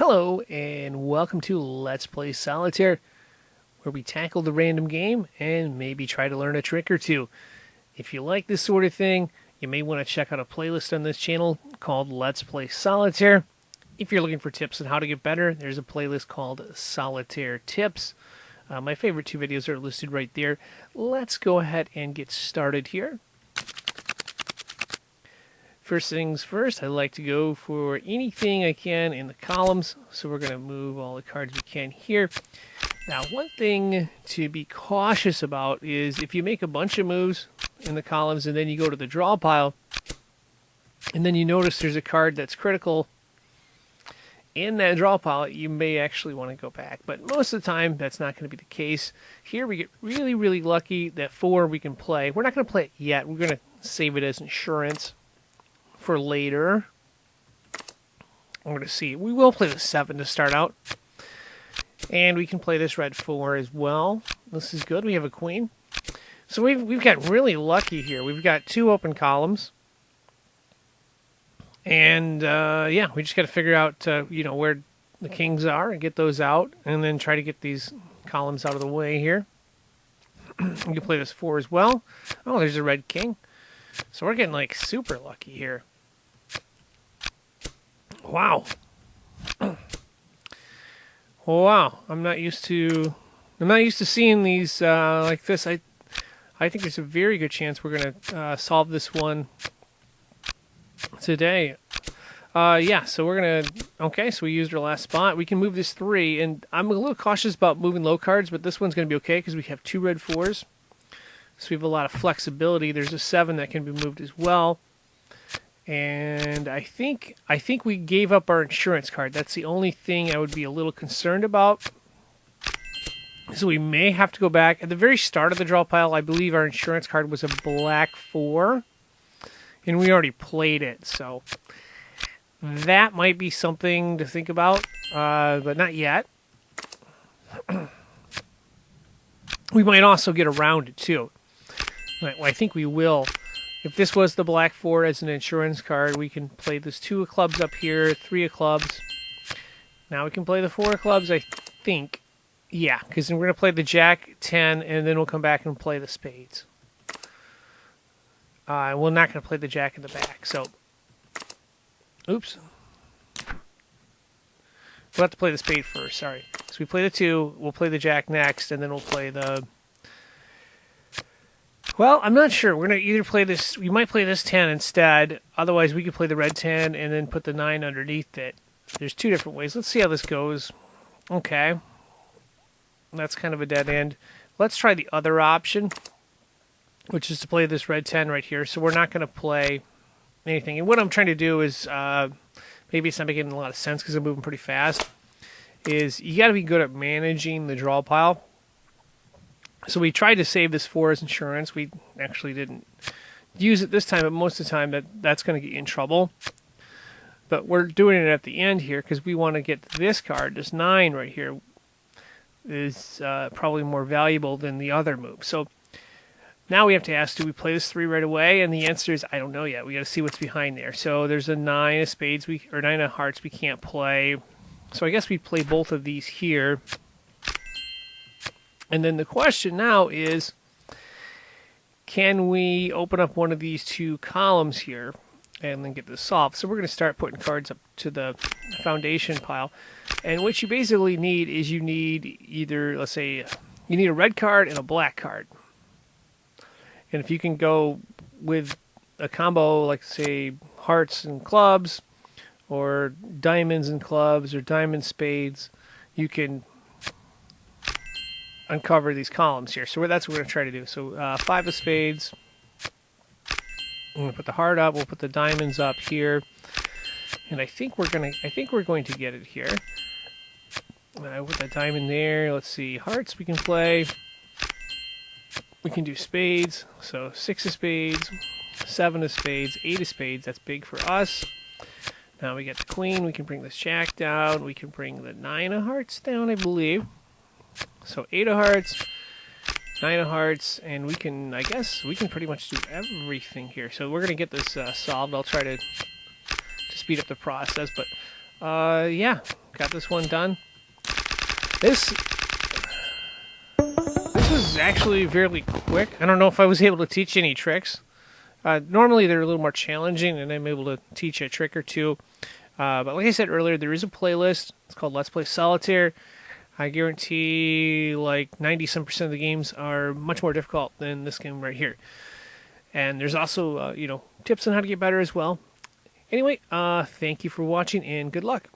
Hello, and welcome to Let's Play Solitaire, where we tackle the random game and maybe try to learn a trick or two. If you like this sort of thing, you may want to check out a playlist on this channel called Let's Play Solitaire. If you're looking for tips on how to get better, there's a playlist called Solitaire Tips. My favorite two videos are listed right there. Let's go ahead and get started here. First things first, I like to go for anything I can in the columns, so we're going to move all the cards we can here. Now, one thing to be cautious about is if you make a bunch of moves in the columns and then you go to the draw pile, and then you notice there's a card that's critical in that draw pile, you may actually want to go back. But most of the time, that's not going to be the case. Here we get really, really lucky that 4 we can play. We're not going to play it yet. We're going to save it as insurance for later. I'm going to see. We will play the 7 to start out. And we can play this red 4 as well. This is good. We have a queen. So we've got really lucky here. We've got 2 open columns. And yeah, we just got to figure out where the kings are and get those out, and then try to get these columns out of the way here. We can play this 4 as well. Oh, there's a red king. So we're getting like super lucky here. Wow. Wow. I'm not used to seeing these like this. I think there's a very good chance we're going to solve this one today. Yeah, so we're going to... Okay, so we used our last spot. We can move this 3, and I'm a little cautious about moving low cards, but this one's going to be okay because we have 2 red 4s. So we have a lot of flexibility. There's a 7 that can be moved as well. And I think we gave up our insurance card. That's the only thing I would be a little concerned about. So we may have to go back. At the very start of the draw pile, I believe our insurance card was a black 4. And we already played it, so that might be something to think about, but not yet. We might also get around it, too. Well, I think we will. If this was the black 4 as an insurance card, we can play this 2 of clubs up here, 3 of clubs. Now we can play the 4 of clubs, I think. Yeah, because then we're going to play the jack 10, and then we'll come back and play the spades. We're not going to play the jack in the back, so... Oops. We'll have to play the spade first, sorry. So we play the 2, we'll play the jack next, and then we'll play the... Well, I'm not sure. We're going to either play this... We might play this 10 instead. Otherwise, we could play the red 10 and then put the 9 underneath it. There's 2 different ways. Let's see how this goes. Okay. That's kind of a dead end. Let's try the other option, which is to play this red 10 right here. So we're not going to play anything. And what I'm trying to do is, maybe it's not making a lot of sense because I'm moving pretty fast, is you got to be good at managing the draw pile. So we tried to save this 4 as insurance. We actually didn't use it this time, but most of the time that's going to get you in trouble. But we're doing it at the end here because we want to get this card, this 9 right here, is probably more valuable than the other move. So now we have to ask, do we play this 3 right away? And the answer is, I don't know yet. We got to see what's behind there. So there's a 9 of spades, or 9 of hearts we can't play. So I guess we play both of these here. And then the question now is, can we open up one of these 2 columns here and then get this solved? So we're going to start putting cards up to the foundation pile. And what you basically need is you need either, let's say, you need a red card and a black card. And if you can go with a combo, like, say, hearts and clubs, or diamonds and clubs, or diamond spades, you can uncover these columns here. So that's what we're going to try to do. So 5 of spades. I'm going to put the heart up. We'll put the diamonds up here. And I think we're going to get it here. Put that diamond there. Let's see. Hearts we can play. We can do spades. So 6 of spades, 7 of spades, 8 of spades. That's big for us. Now we get the queen. We can bring this jack down. We can bring the 9 of hearts down, I believe. So 8 of hearts, 9 of hearts, and we can, I guess, we can pretty much do everything here. So we're going to get this solved. I'll try to speed up the process, but yeah, got this one done. This was actually fairly quick. I don't know if I was able to teach any tricks. Normally they're a little more challenging, and I'm able to teach a trick or two. But like I said earlier, there is a playlist. It's called Let's Play Solitaire. I guarantee like 90% of the games are much more difficult than this game right here. And there's also, tips on how to get better as well. Anyway, thank you for watching, and good luck.